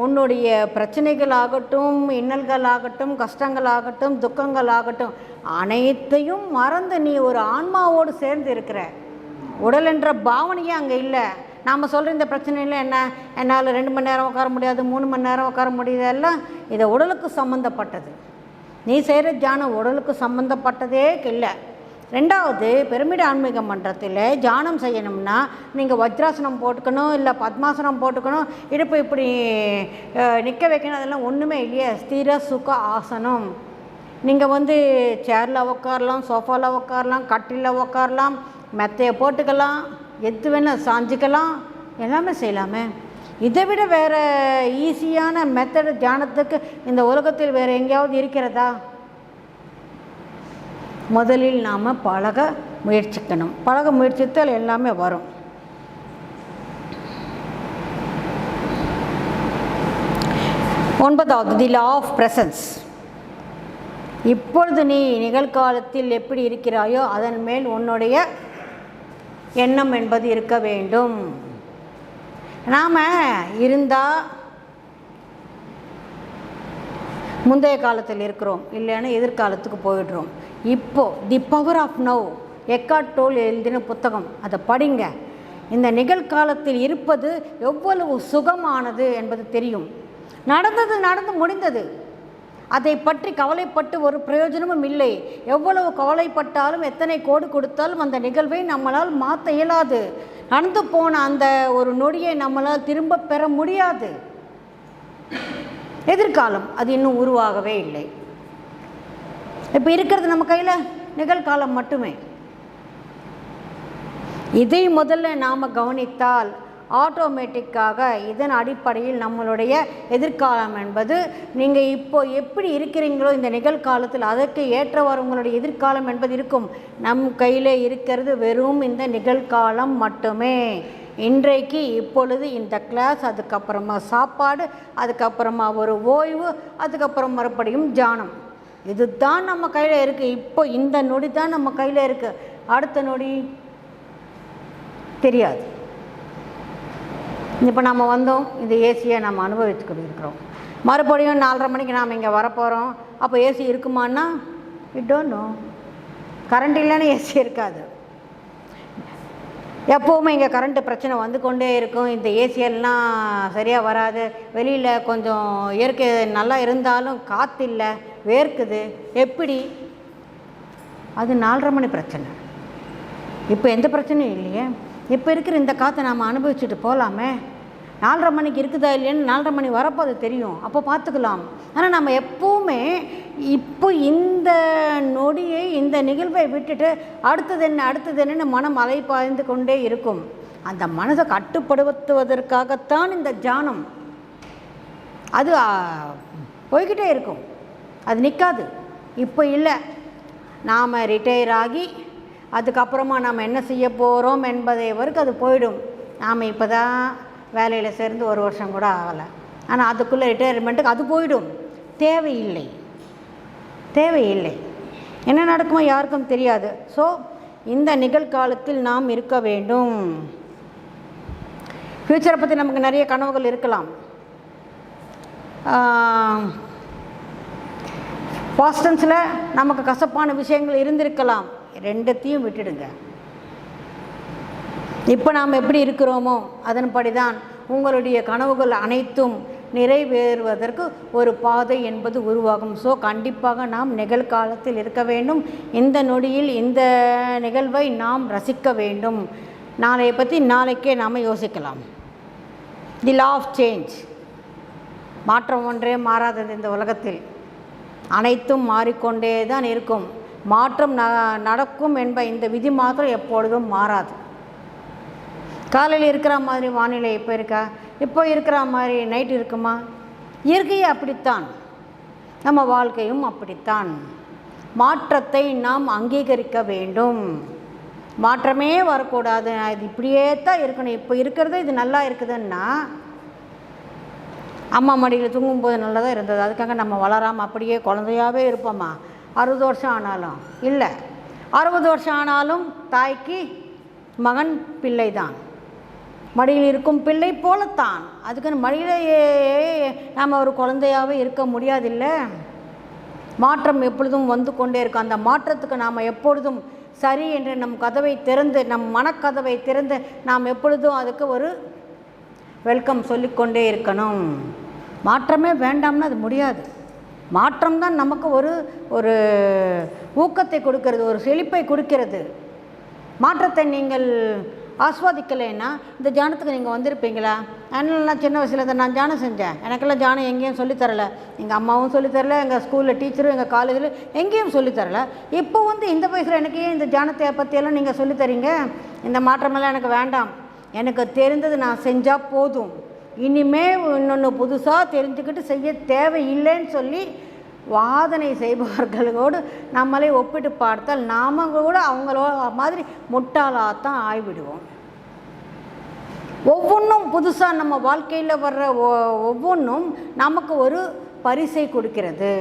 உன்னுடைய பிரச்சனைகளாகட்டும், இன்னல்களாகட்டும், கஷ்டங்களாகட்டும், துக்கங்களாகட்டும் அனைத்தையும் மறந்து நீ ஒரு ஆன்மாவோடு சேர்ந்து இருக்கிற. உடல் என்ற பாவனையே அங்கே இல்லை. நாம் சொல்கிற இந்த பிரச்சனையில் என்ன, என்னால் 2 மணி நேரம் உட்கார முடியாது, 3 மணி நேரம் உட்கார முடியாது, எல்லாம் இது உடலுக்கு சம்மந்தப்பட்டது. நீ செய்கிற தியானம் உடலுக்கு சம்மந்தப்பட்டதே இல்லை. ரெண்டாவது, பிரமிடு ஆன்மீக மன்றத்தில் தியானம் செய்யணும்னா நீங்கள் வஜ்ராசனம் போட்டுக்கணும், இல்லை பத்மாசனம் போட்டுக்கணும், இடுப்பு இப்படி நிற்க வைக்கணும், அதெல்லாம் ஒன்றுமே இல்லையே. ஸ்திர சுக ஆசனம். நீங்கள் வந்து சேரில் உட்காரலாம், சோஃபாவில் உட்காரலாம், கட்டிலில் உட்காரலாம், மெத்தையை போட்டுக்கலாம், எது வேணால் சாஞ்சிக்கலாம், எல்லாமே செய்யலாமே. இதை விட வேறு ஈஸியான மெத்தடு தியானத்துக்கு இந்த உலகத்தில் வேறு எங்கேயாவது இருக்கிறதா? முதலில் நாம் பழக முயற்சிக்கணும். பழக முயற்சித்தால் எல்லாமே வரும். ஒன்பதாவது, தி லா ஆஃப் பிரசன்ஸ். இப்பொழுது நீ நிகழ்காலத்தில் எப்படி இருக்கிறாயோ அதன் மேல் உன்னுடைய எண்ணம் என்பது இருக்க வேண்டும். நாம் இருந்தால் முந்தைய காலத்தில் இருக்கிறோம், இல்லைன்னா எதிர்காலத்துக்கு போயிடுறோம். இப்போது the power of now, Eckhart Tolle எழுதின புத்தகம், அதை படிங்க. இந்த நிகழ்காலத்தில் இருப்பது எவ்வளவு சுகமானது என்பது தெரியும். நடந்தது நடந்து முடிந்தது, அதை பற்றி கவலைப்பட்டு ஒரு பிரயோஜனமும் இல்லை. எவ்வளவு கவலைப்பட்டாலும் எத்தனை கோடி கொடுத்தாலும் அந்த நிகழ்வை நம்மளால் மாற்ற இயலாது. நடந்து போன அந்த ஒரு நொடியை நம்மளால் திரும்ப பெற முடியாது. எதிர்காலம் அது இன்னும் உருவாகவே இல்லை. இப்போ இருக்கிறது நம்ம கையில் நிகழ்காலம் மட்டுமே. இதை முதல்ல நாம் கவனித்தால் ஆட்டோமேட்டிக்காக இதன் அடிப்படையில் நம்மளுடைய எதிர்காலம் என்பது நீங்கள் இப்போ எப்படி இருக்கிறீங்களோ இந்த நிகழ்காலத்தில் அதற்கு ஏற்றவாறு உங்களுடைய எதிர்காலம் என்பது இருக்கும். நம் கையில் இருக்கிறது வெறும் இந்த நிகழ்காலம் மட்டுமே. இன்றைக்கு இப்பொழுது இந்த கிளாஸ், அதுக்கப்புறமா சாப்பாடு, அதுக்கப்புறமா ஒரு ஓய்வு, அதுக்கப்புறம் மறுபடியும் தியானம். இது தான் நம்ம கையில் இருக்குது. இப்போ இந்த நொடி தான் நம்ம கையில் இருக்குது. அடுத்த நொடி தெரியாது. இப்போ நம்ம வந்தோம், இந்த ஏசியை நம்ம அனுபவிச்சுக்கிட்டு இருக்கிறோம். மறுபடியும் 4:30 மணிக்கு நாம் இங்கே வரப்போகிறோம். அப்போ ஏசி இருக்குமான்னா இட் டோன்ட் நோ. கரண்ட் இல்லைன்னா ஏசி இருக்காது. எப்போவுமே இங்கே கரண்ட்டு பிரச்சனை வந்து கொண்டே இருக்கும். இந்த ஏசியெல்லாம் சரியாக வராது. வெளியில் கொஞ்சம் இயற்கை நல்லா இருந்தாலும் காற்று இல்லை, வேர்க்குது. எப்படி? அது 4:30 மணி பிரச்சனை. இப்போ எந்த பிரச்சனையும் இல்லையே. இப்போ இருக்கிற இந்த காற்றை நாம் அனுபவிச்சுட்டு போகலாமே. 4:30 மணிக்கு இருக்குதா இல்லையான்னு 4:30 மணி வரப்போ அது தெரியும், அப்போ பார்த்துக்கலாம். ஆனால் நம்ம எப்போவுமே இப்போ இந்த நொடியை, இந்த நிகழ்வை விட்டுட்டு அடுத்தது என்னன்னு மனம் அலைப்பாய்ந்து கொண்டே இருக்கும். அந்த மனதை கட்டுப்படுத்துவதற்காகத்தான் இந்த தியானம். அது போய்கிட்டே இருக்கும், அது நிற்காது. இப்போ இல்லை, நாம் ரிட்டையர் ஆகி அதுக்கப்புறமா நாம் என்ன செய்ய போகிறோம் என்பதை வரைக்கும் அது போயிடும். நாம் இப்போ தான் வேலையில் சேர்ந்து 1 வருஷம் கூட ஆகலை, ஆனால் அதுக்குள்ளே ரிட்டையர்மெண்ட்டுக்கு அது போயிடும். தேவையில்லை. என்ன நடக்குமோ யாருக்கும் தெரியாது. ஸோ இந்த நிகழ்காலத்தில் நாம் இருக்க வேண்டும். ஃப்யூச்சரை பற்றி நமக்கு நிறைய கனவுகள் இருக்கலாம். பாஸ்டன்ஸில் நமக்கு கசப்பான விஷயங்கள் இருந்திருக்கலாம். ரெண்டத்தையும் விட்டுடுங்க. இப்போ நாம் எப்படி இருக்கிறோமோ அதன்படி தான் உங்களுடைய கனவுகள் அனைத்தும் நிறைவேறுவதற்கு ஒரு பாதை என்பது உருவாகும். ஸோ கண்டிப்பாக நாம் நிகழ்காலத்தில் இருக்க வேண்டும். இந்த நொடியில் இந்த நிகழ்வை நாம் ரசிக்க வேண்டும். நாளையை பற்றி நாளைக்கே நாம் யோசிக்கலாம். தி லா ஆஃப் சேஞ்ச், மாற்றம் ஒன்றே மாறாதது. இந்த உலகத்தில் அனைத்தும் மாறிக்கொண்டே தான் இருக்கும். மாற்றம் நடக்கும் என்ப இந்த விதி மாத்திரம் எப்பொழுதும் மாறாது. காலையில் இருக்கிற மாதிரி வானிலை இப்போ இருக்கா? இப்போ இருக்கிற மாதிரி நைட் இருக்குமா? இயற்கையே அப்படித்தான், நம்ம வாழ்க்கையும் அப்படித்தான். மாற்றத்தை நாம் அங்கீகரிக்க வேண்டும். மாற்றமே வரக்கூடாது, இது இப்படியே தான் இருக்கணும். இப்போ இருக்கிறது இது நல்லா இருக்குதுன்னா, அம்மா மடியில் தூங்கும்போது நல்லா தான் இருந்தது, அதுக்காக நம்ம வளராமல் அப்படியே குழந்தையாகவே இருப்போமா? 60 வருஷம் ஆனாலும் இல்லை, 60 வருஷம் ஆனாலும் தாய்க்கு மகன் பிள்ளை தான், மடியில் இருக்கும் பிள்ளை போலத்தான். அதுக்குன்னு மடியிலேயே நாம் ஒரு குழந்தையாகவே இருக்க முடியாதில்ல. மாற்றம் எப்பொழுதும் வந்து கொண்டே இருக்கும். அந்த மாற்றத்துக்கு நாம் எப்பொழுதும் சரி என்று நம் கதவை திறந்து, நம் மனக்கதவை திறந்து நாம் எப்பொழுதும் அதுக்கு ஒரு வெல்கம் சொல்லிக்கொண்டே இருக்கணும். மாற்றமே வேண்டாம்னா அது முடியாது. மாற்றம் தான் நமக்கு ஒரு ஊக்கத்தை கொடுக்கிறது, ஒரு செழிப்பை கொடுக்கிறது. மாற்றத்தை நீங்கள் ஆஸ்வாதிக்கலைன்னா இந்த தியானத்துக்கு நீங்கள் வந்திருப்பீங்களா? அதனால நான் சின்ன வயசில் தான் நான் தியானம் செஞ்சேன். எனக்கெல்லாம் தியானம் எங்கேயும் சொல்லித்தரலை. எங்கள் அம்மாவும் சொல்லித்தரலை, எங்கள் ஸ்கூலில் டீச்சரும், எங்கள் காலேஜில் எங்கேயும் சொல்லித்தரலை. இப்போ இந்த வயசில் எனக்கு ஏன் இந்த தியானத்தை பற்றியெல்லாம் நீங்கள் சொல்லித்தரீங்க? இந்த மாற்றமெல்லாம் எனக்கு வேண்டாம், எனக்கு தெரிந்தது நான் செஞ்சால் போதும், இனிமேல் இன்னொன்று புதுசாக தெரிஞ்சுக்கிட்டு செய்ய தேவையில்லைன்னு சொல்லி வாதனை செய்பவர்களோடு நம்மளே ஒப்பிட்டு பார்த்தால் நாம் கூட அவங்களோட மாதிரி முட்டாளாகத்தான் ஆய்விடுவோம். ஒவ்வொன்றும் புதுசாக நம்ம வாழ்க்கையில் வர்ற ஒவ்வொன்றும் நமக்கு ஒரு பரிசை கொடுக்கிறது.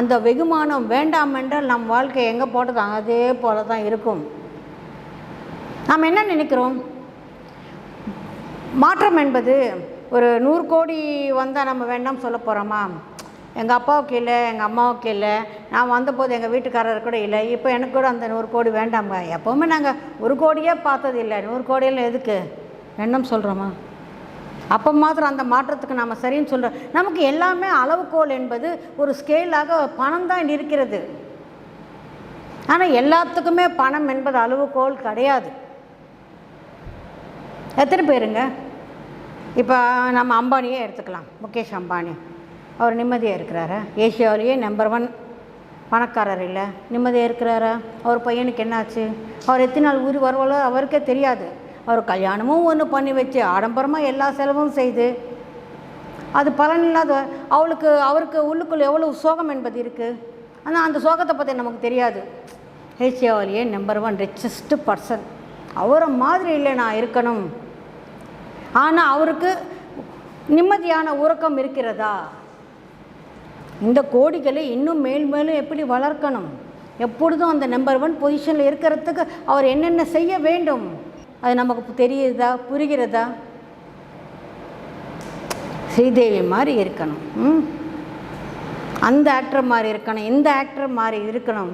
அந்த வெகுமானம் வேண்டாம் என்றால் நம் வாழ்க்கை எங்கே போட்டது அதே போல தான் இருக்கும். நாம் என்ன நினைக்கிறோம்? மாற்றம் என்பது ஒரு 100 கோடி வந்தால் நம்ம வேண்டாம் சொல்ல போகிறோமா? எங்கள் அப்பாவுக்கு இல்லை, எங்கள் அம்மாவுக்கு இல்லை, நான் வந்தபோது எங்கள் வீட்டுக்காரர் கூட இல்லை, இப்போ எனக்கு கூட அந்த 100 கோடி வேண்டாங்க. எப்போவுமே நாங்கள் 1 கோடியே பார்த்தது இல்லை, 100 கோடியில் எதுக்கு வேண்டாம் சொல்கிறோமா? அப்போ மாத்திரம் அந்த மாற்றத்துக்கு நாம் சரின்னு சொல்கிறோம். நமக்கு எல்லாமே அளவுகோல் என்பது ஒரு ஸ்கேலாக பணம் தான் இருக்கிறது. ஆனால் எல்லாத்துக்குமே பணம் என்பது அளவுகோல் கிடையாது. எத்தனை பேருங்க? இப்போ நம்ம அம்பானியே எடுத்துக்கலாம், முகேஷ் அம்பானி. அவர் நிம்மதியாக இருக்கிறாரு, ஏஷியாவிலேயே நம்பர் 1 பணக்காரர் இல்லை, நிம்மதியாக இருக்கிறாரா? அவர் பையனுக்கு என்னாச்சு? அவர் எத்தனை நாள் ஊர் வருவாளோ அவருக்கே தெரியாது. அவர் கல்யாணமும் ஒன்று பண்ணி வச்சு ஆடம்பரமாக எல்லா செலவும் செய்து அது பலனில்லாத அவருக்கு உள்ளுக்குள்ளே எவ்வளோ சோகம் என்பது இருக்குது. ஆனால் அந்த சோகத்தை பற்றி நமக்கு தெரியாது. ஏசியாவிலேயே நம்பர் 1 ரிச்சஸ்ட் பர்சன், அவரை மாதிரி இல்லை நான் இருக்கணும். ஆனால் அவருக்கு நிம்மதியான உறக்கம் இருக்கிறதா? இந்த கோடிகளை இன்னும் மேலும் எப்படி வளர்க்கணும்? எப்பொழுதும் அந்த நம்பர் 1 பொசிஷனில் இருக்கிறதுக்கு அவர் என்னென்ன செய்ய வேண்டும் அது நமக்கு தெரியுதா, புரிகிறதா? ஸ்ரீதேவி மாதிரி இருக்கணும், அந்த ஆக்டர் மாதிரி இருக்கணும், இந்த ஆக்டர் மாதிரி இருக்கணும்.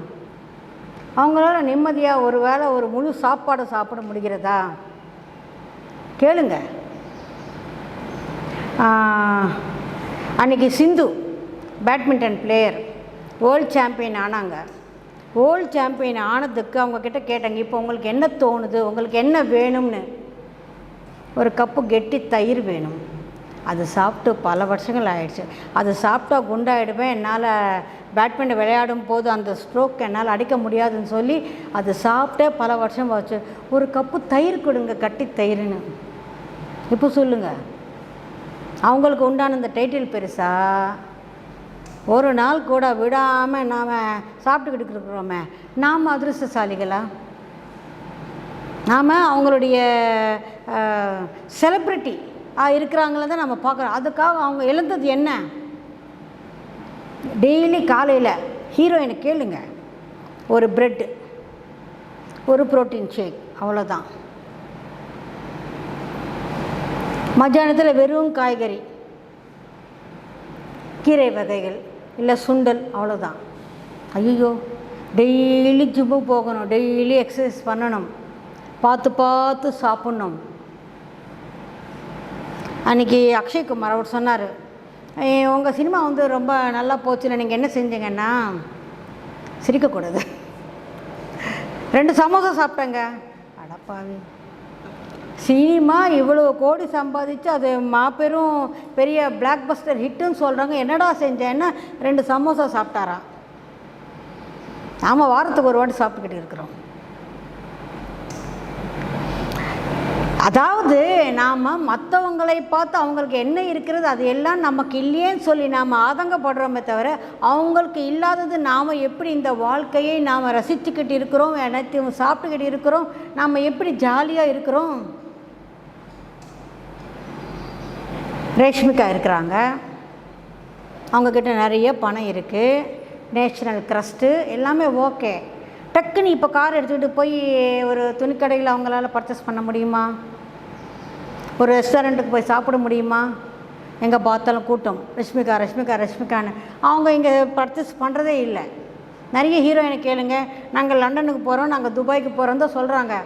அவங்களால நிம்மதியாக ஒரு வேளை ஒரு முழு சாப்பாடு சாப்பிட முடிகிறதா? கேளுங்க. அன்றைக்கி சிந்து பேட்மிண்டன் பிளேயர் வேர்ல்டு சாம்பியன் ஆனாங்க. வேர்ல்டு சாம்பியன் ஆனதுக்கு அவங்கக்கிட்ட கேட்டாங்க, இப்போ உங்களுக்கு என்ன தோணுது, உங்களுக்கு என்ன வேணும்னு. ஒரு கப்பு கெட்டி தயிர் வேணும். அது சாப்பிட்டு பல வருஷங்கள் ஆயிடுச்சு. அது சாப்பிட்டா குண்டாயிடுவேன், என்னால் பேட்மிண்டன் விளையாடும் போது அந்த ஸ்ட்ரோக் என்னால் அடிக்க முடியாதுன்னு சொல்லி அது சாப்பிட்டே பல வருஷம் ஆச்சு. ஒரு கப்பு தயிர் கொடுங்க, கட்டி தயிர்னு. இப்போ சொல்லுங்கள், அவங்களுக்கு உண்டான இந்த டைட்டில் பெருசா? ஒரு நாள் கூட விடாமல் நாம் சாப்பிட்டுக்கிட்டு இருக்கிறோமே, நாம் அதிர்ஷ்டசாலிகளா? நாம் அவங்களுடைய செலிப்ரிட்டி இருக்கிறாங்கள தான் நம்ம பார்க்குறோம். அதுக்காக அவங்க எழுந்தது என்ன? டெய்லி காலையில் ஹீரோயினை கேளுங்க, ஒரு பிரெட்டு, ஒரு புரோட்டீன் ஷேக், அவ்வளோதான். மத்தியானத்தில் வெறும் காய்கறி, கீரை வகைகள், இல்லை சுண்டல், அவ்வளோதான். ஐயோ, டெய்லி ஜிம்மு போகணும், டெய்லி எக்ஸசைஸ் பண்ணணும், பார்த்து சாப்பிட்ணும். அன்றைக்கி அக்ஷய்குமார் அவர் சொன்னார், உங்கள் சினிமா வந்து ரொம்ப நல்லா போச்சுன்னு நீங்கள் என்ன செஞ்சீங்கன்னா, சிரிக்கக்கூடாது, 2 சமோசா சாப்பிட்டேங்க. அடப்பாவி, சினிமா இவ்வளோ கோடி சம்பாதிச்சு அது மாபெரும் பெரிய பிளாக் பஸ்டர் ஹிட்டுன்னு சொல்கிறாங்க, என்னடா செஞ்சேன்னா 2 சமோசா சாப்பிட்டாரா? நாம் வாரத்துக்கு ஒரு வாட்டி சாப்பிட்டுக்கிட்டு இருக்கிறோம். அதாவது நாம் மற்றவங்களை பார்த்து அவங்களுக்கு என்ன இருக்கிறது அது எல்லாம் நமக்கு இல்லையேன்னு சொல்லி நாம் ஆதங்கப்படுறோமே தவிர, அவங்களுக்கு இல்லாதது நாம் எப்படி இந்த வாழ்க்கையை நாம் ரசிச்சுக்கிட்டு இருக்கிறோம், அனைத்தையும் சாப்பிட்டுக்கிட்டு இருக்கிறோம், நாம் எப்படி ஜாலியாக இருக்கிறோம். ரேஷ்மிகா இருக்கிறாங்க, அவங்கக்கிட்ட நிறைய பணம் இருக்குது, நேஷனல் க்ரஸ்ட்டு எல்லாமே ஓகே. டக்குன்னு இப்போ கார் எடுத்துக்கிட்டு போய் ஒரு துணிக்கடையில் அவங்களால பர்ச்சேஸ் பண்ண முடியுமா? ஒரு ரெஸ்டாரண்ட்டுக்கு போய் சாப்பிட முடியுமா? எங்கே பார்த்தாலும் கூட்டம், ரஷ்மிகான்னு. அவங்க இங்கே பர்ச்சேஸ் பண்ணுறதே இல்லை. நிறைய ஹீரோயினை கேளுங்க, நாங்கள் லண்டனுக்கு போகிறோம், நாங்கள் துபாய்க்கு போகிறோம் தான் சொல்கிறாங்க.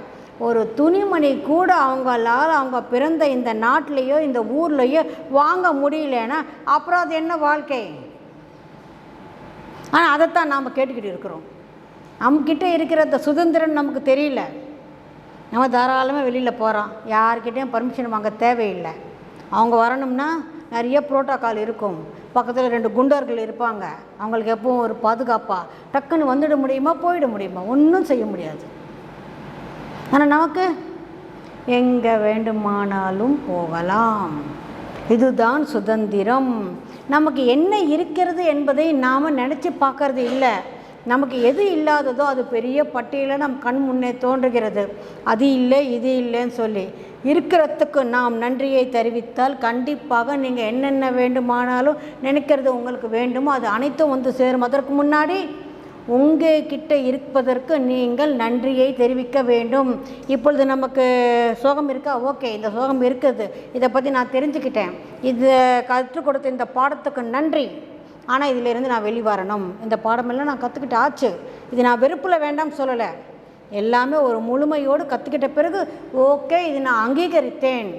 ஒரு துணிமணி கூட அவங்களால் அவங்க பிறந்த இந்த நாட்டிலையோ இந்த ஊர்லேயோ வாங்க முடியலன்னா அப்புறம் அது என்ன வாழ்க்கை? ஆனால் அதைத்தான் நாம் கேட்டுக்கிட்டு இருக்கிறோம். நம்மக்கிட்ட இருக்கிற இந்த சுதந்திரம் நமக்கு தெரியல. நம்ம தாராளமாக வெளியில் போகிறோம், யார்கிட்டையும் பர்மிஷன் வாங்க தேவையில்லை. அவங்க வரணும்னா நிறைய புரோட்டோக்கால் இருக்கும், பக்கத்தில் 2 குண்டர்கள் இருப்பாங்க, அவங்களுக்கு எப்பவும் ஒரு பாதுகாப்பாக டக்குன்னு வந்துட முடியுமா, போயிட முடியுமா? ஒன்றும் செய்ய முடியாது. ஆனால் நமக்கு எங்கே வேண்டுமானாலும் போகலாம். இதுதான் சுதந்திரம். நமக்கு என்ன இருக்கிறது என்பதை நாம் நினச்சி பார்க்கறது இல்லை. நமக்கு எது இல்லாததோ அது பெரிய பட்டியலில் நம் கண் முன்னே தோன்றுகிறது. அது இல்லை இது இல்லைன்னு சொல்லி இருக்கிறதுக்கு நாம் நன்றியை தெரிவித்தால் கண்டிப்பாக நீங்கள் என்னென்ன வேண்டுமானாலும் நினைக்கிறது உங்களுக்கு வேண்டுமோ அது அனைத்தும் வந்து சேரும். அதற்கு முன்னாடி உங்ககிட்ட இருப்பதற்கு நீங்கள் நன்றியை தெரிவிக்க வேண்டும். இப்பொழுது நமக்கு சோகம் இருக்கா? ஓகே, இந்த சோகம் இருக்குது, இதை பற்றி நான் தெரிஞ்சுக்கிட்டேன், இது கற்றுக் கொடுத்த இந்த பாடத்துக்கு நன்றி. ஆனால் இதிலேருந்து நான் வெளிவரணும், இந்த பாடமெல்லாம் நான் கற்றுக்கிட்டு ஆச்சு, இது நான் வெறுப்பில் வேண்டாம் சொல்லலை, எல்லாமே ஒரு முழுமையோடு கற்றுக்கிட்ட பிறகு ஓகே இது நான் அங்கீகரித்தேன்.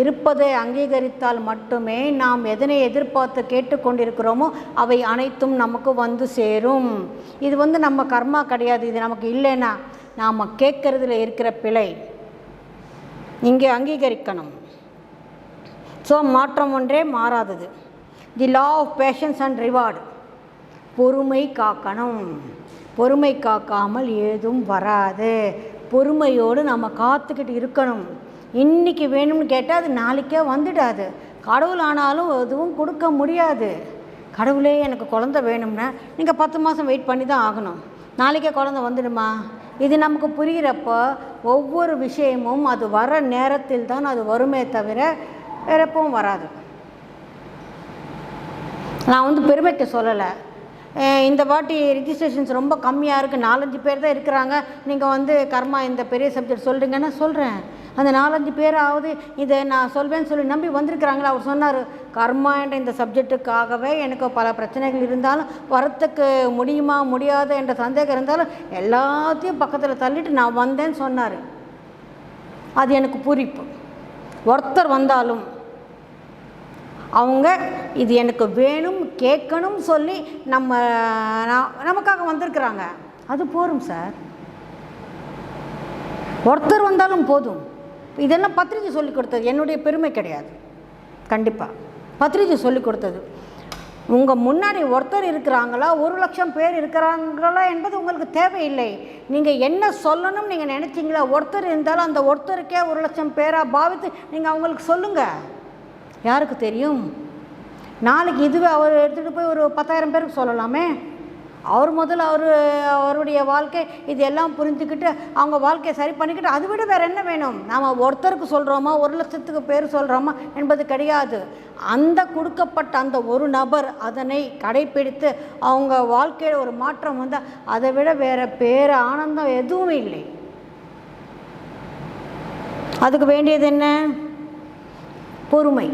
இருப்பதை அங்கீகரித்தால் மட்டுமே நாம் எதனை எதிர்பார்த்து கேட்டுக்கொண்டிருக்கிறோமோ அவை அனைத்தும் நமக்கு வந்து சேரும். இது வந்து நம்ம கர்மா கிடையாது, இது நமக்கு இல்லைன்னா நாம் கேட்கறதுல இருக்கிற பிழை. இங்கே அங்கீகரிக்கணும். ஸோ மாற்றம் ஒன்றே மாறாதது. The law of patience and reward. பொறுமை காக்கணும். பொறுமை காக்காமல் ஏதும் வராது. பொறுமையோடு நம்ம காத்துக்கிட்டு இருக்கணும். இன்றைக்கி வேணும்னு கேட்டால் அது நாளைக்கே வந்துடாது. கடவுள் ஆனாலும் எதுவும் கொடுக்க முடியாது. கடவுளே எனக்கு குழந்தை வேணும்னா நீங்கள் 10 மாதம் வெயிட் பண்ணி தான் ஆகணும். நாளைக்கே குழந்தை வந்துடுமா? இது நமக்கு புரிகிறப்போ ஒவ்வொரு விஷயமும் அது வர நேரத்தில் தான் அது வருமே தவிர வேறப்பவும் வராது. நான் பெருமைக்கு சொல்லலை. இந்த வாட்டி ரிஜிஸ்ட்ரேஷன்ஸ் ரொம்ப கம்மியாக இருக்குது, 4-5 பேர் தான் இருக்கிறாங்க. நீங்கள் கர்மா இந்த பெரிய சப்ஜெக்ட் சொல்கிறீங்கன்னா சொல்கிறேன். அந்த 4-5 பேராவது இதை நான் சொல்வேன்னு சொல்லி நம்பி வந்திருக்கிறாங்களா? அவர் சொன்னார், கர்மா என்ற இந்த சப்ஜெக்டுக்காகவே எனக்கு பல பிரச்சனைகள் இருந்தாலும் வரத்துக்கு முடியுமா முடியாது என்ற சந்தேகம் இருந்தாலும் எல்லாத்தையும் பக்கத்தில் தள்ளிட்டு நான் வந்தேன்னு சொன்னார். அது எனக்கு பூரிப்பு. ஒருத்தர் வந்தாலும் அவங்க இது எனக்கு வேணும் கேட்கணும் சொல்லி நமக்காக வந்திருக்கிறாங்க, அது போரும் சார். ஒருத்தர் வந்தாலும் போதும். இதெல்லாம் பத்ரிஜி சொல்லி கொடுத்தது, என்னுடைய பெருமை கிடையாது. கண்டிப்பாக பத்ரிஜி சொல்லி கொடுத்தது. உங்கள் முன்னாடி ஒருத்தர் இருக்கிறாங்களா, 1,00,000 பேர் இருக்கிறாங்களா என்பது உங்களுக்கு தேவையில்லை. நீங்கள் என்ன சொல்லணும்னு நீங்கள் நினச்சிங்களா, ஒருத்தர் இருந்தாலும் அந்த ஒருத்தருக்கே 1,00,000 பேராக பாவித்து நீங்கள் அவங்களுக்கு சொல்லுங்கள். யாருக்கு தெரியும்? நாளைக்கு இதுவே அவர் எடுத்துகிட்டு போய் ஒரு 10,000 பேருக்கு சொல்லலாமே. அவர் முதல்ல அவருடைய வாழ்க்கை இது எல்லாம் புரிஞ்சுக்கிட்டு அவங்க வாழ்க்கையை சரி பண்ணிக்கிட்டு அதை விட வேறு என்ன வேணும்? நாம் ஒருத்தருக்கு சொல்கிறோமா 1,00,000 பேர் சொல்கிறோமா என்பது கிடையாது. அந்த கொடுக்கப்பட்ட அந்த ஒரு நபர் அதனை கடைப்பிடித்து அவங்க வாழ்க்கையில் ஒரு மாற்றம் வந்தால் அதை விட வேறு பேர் ஆனந்தம் எதுவும் இல்லை. அதுக்கு வேண்டியது என்ன? பொறுமை.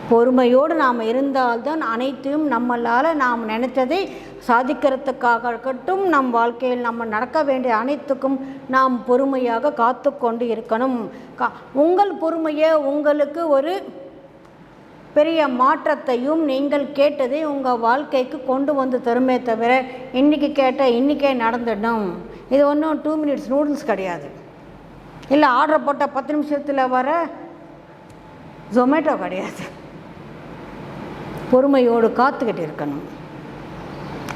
பொறுமையோடு நாம் இருந்தால்தான் அனைத்தையும் நம்மளால் நாம் நினைத்ததை சாதிக்கிறதுக்காக இருக்கட்டும், நம் வாழ்க்கையில் நம்ம நடக்க வேண்டிய அனைத்துக்கும் நாம் பொறுமையாக காத்து கொண்டு இருக்கணும். உங்கள் பொறுமையை உங்களுக்கு ஒரு பெரிய மாற்றத்தையும் நீங்கள் கேட்டதை உங்கள் வாழ்க்கைக்கு கொண்டு வந்து தருமே தவிர இன்றைக்கி கேட்டால் இன்றைக்கே நடந்துடணும். இது ஒன்றும் 2 மினிட்ஸ் நூடுல்ஸ் கிடையாது. இல்லை ஆர்டர் போட்டால் 10 நிமிஷத்தில் வர ஜொமேட்டோ கிடையாது. பொறுமையோடு காத்துக்கிட்டு இருக்கணும்.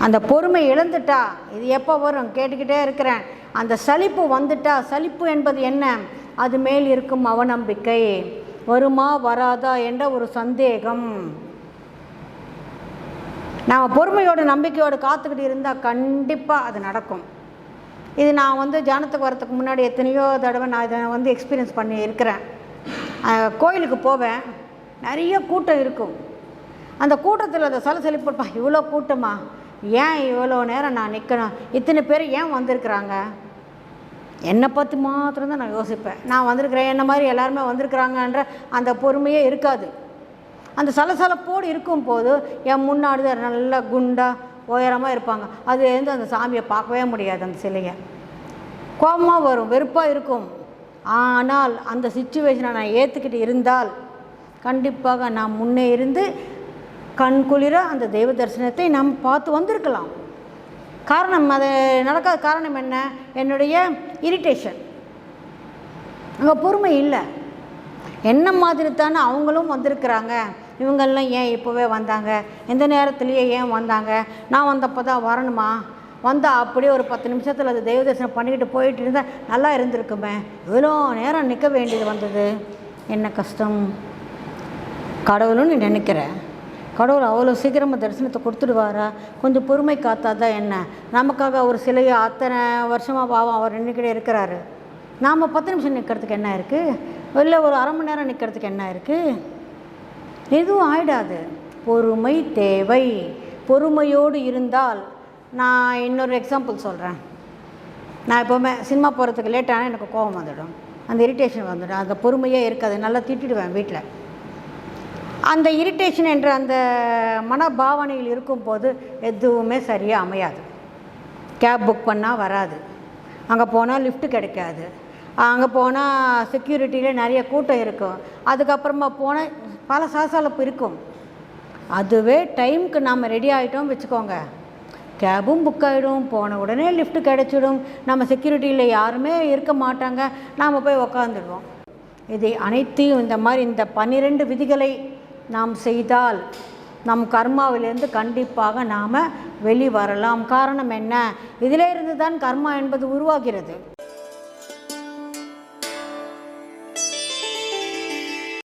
அந்த பொறுமை இழந்துட்டா இது எப்போ வரும் கேட்டுக்கிட்டே இருக்கிறேன். அந்த சலிப்பு வந்துட்டா, சலிப்பு என்பது என்ன? அது மேல் இருக்கும் அவநம்பிக்கை, வருமா வராதா என்ற ஒரு சந்தேகம். நாம் பொறுமையோடு நம்பிக்கையோடு காத்துக்கிட்டு இருந்தால் கண்டிப்பாக அது நடக்கும். இது நான் தியானத்துக்கு வரத்துக்கு முன்னாடி எத்தனையோ தடவை நான் இதை எக்ஸ்பீரியன்ஸ் பண்ணி இருக்கிறேன். கோயிலுக்கு போவேன், நிறைய கூட்டம் இருக்கும். அந்த கூட்டத்தில் அந்த சலசலிப்பா, இவ்வளோ கூட்டமா, ஏன் இவ்வளோ நேரம் நான் நிற்கணும், இத்தனை பேர் ஏன் வந்திருக்கிறாங்க? என்னை பற்றி மாத்திரம்தான் நான் யோசிப்பேன். நான் வந்திருக்கிறேன், என்ன மாதிரி எல்லாருமே வந்திருக்கிறாங்கன்ற அந்த பொறுமையே இருக்காது. அந்த சலசலப்போடு இருக்கும் போது என் முன்னாடி நல்லா குண்டாக உயரமாக இருப்பாங்க. அது அந்த சாமியை பார்க்கவே முடியாது. அந்த சிலையை கோபமாக வரும், வெறுப்பாக இருக்கும். ஆனால் அந்த சிச்சுவேஷனை நான் ஏற்றுக்கிட்டு இருந்தால் கண்டிப்பாக நான் முன்னே இருந்து கண்குளிர அந்த தெய்வ தரிசனத்தை நாம் பார்த்து வந்திருக்கலாம். காரணம் அது நடக்காத காரணம் என்ன? என்னுடைய இரிட்டேஷன். அங்கே பொறுமை இல்லை. என்ன மாதிரி தானே அவங்களும் வந்திருக்கிறாங்க, இவங்கெல்லாம் ஏன் இப்போவே வந்தாங்க, எந்த நேரத்துலேயே ஏன் வந்தாங்க, நான் வந்தப்போ தான் வரணுமா, வந்தால் அப்படியே ஒரு 10 நிமிஷத்தில் அது தெய்வ தரிசனம் பண்ணிக்கிட்டு போயிட்டு இருந்தால் நல்லா இருந்திருக்குமே, இவ்வளோ நேரம் நிற்க வேண்டியது வந்தது, என்ன கஷ்டம். கடவுளும் நீ நினைக்கிறேன், கடவுள் அவ்வளோ சீக்கிரமாக தரிசனத்தை கொடுத்துடுவாரா? கொஞ்சம் பொறுமை காத்தா தான் என்ன? நமக்காக ஒரு சிலையை அத்தனை வருஷமாக பாவம் அவர் நின்றுக்கிட்டே இருக்கிறாரு. நாம் 10 நிமிஷம் நிற்கிறதுக்கு என்ன இருக்குது? இல்லை ஒரு அரை மணி நேரம் நிற்கிறதுக்கு என்ன இருக்குது? எதுவும் ஆகிடாது. பொறுமை தேவை. பொறுமையோடு இருந்தால், நான் இன்னொரு எக்ஸாம்பிள் சொல்கிறேன். நான் எப்போவுமே சினிமா போகிறதுக்கு லேட்டானால் எனக்கு கோபம் வந்துடும், அந்த இரிட்டேஷன் வந்துடும். அந்த பொறுமையே இருக்காது, நல்லா திட்டிடுவேன் வீட்டில். அந்த இரிட்டேஷன் என்ற அந்த மனபாவனையில் இருக்கும்போது எதுவுமே சரியாக அமையாது. கேப் புக் பண்ணால் வராது, அங்கே போனால் லிஃப்ட் கிடைக்காது, அங்கே போனால் செக்யூரிட்டியில் நிறைய கூட்டம் இருக்கும், அதுக்கப்புறமா போனால் பல சலசலப்பு இருக்கும். அதுவே டைமுக்கு நாம் ரெடி ஆகிட்டோம் வச்சுக்கோங்க, கேபும் புக் ஆகிடும், போன உடனே லிஃப்ட் கிடைச்சிடும், நம்ம செக்யூரிட்டியில் யாருமே இருக்க மாட்டாங்க, நாம் போய் உக்காந்துடுவோம். இதை அனைத்தையும் இந்த மாதிரி இந்த 12 விதிகளை நாம் செய்தால் நம் கர்மாவிலிருந்து கண்டிப்பாக நாம் வெளிவரலாம். காரணம் என்ன? இதிலே இருந்து தான் கர்மா என்பது உருவாகிறது.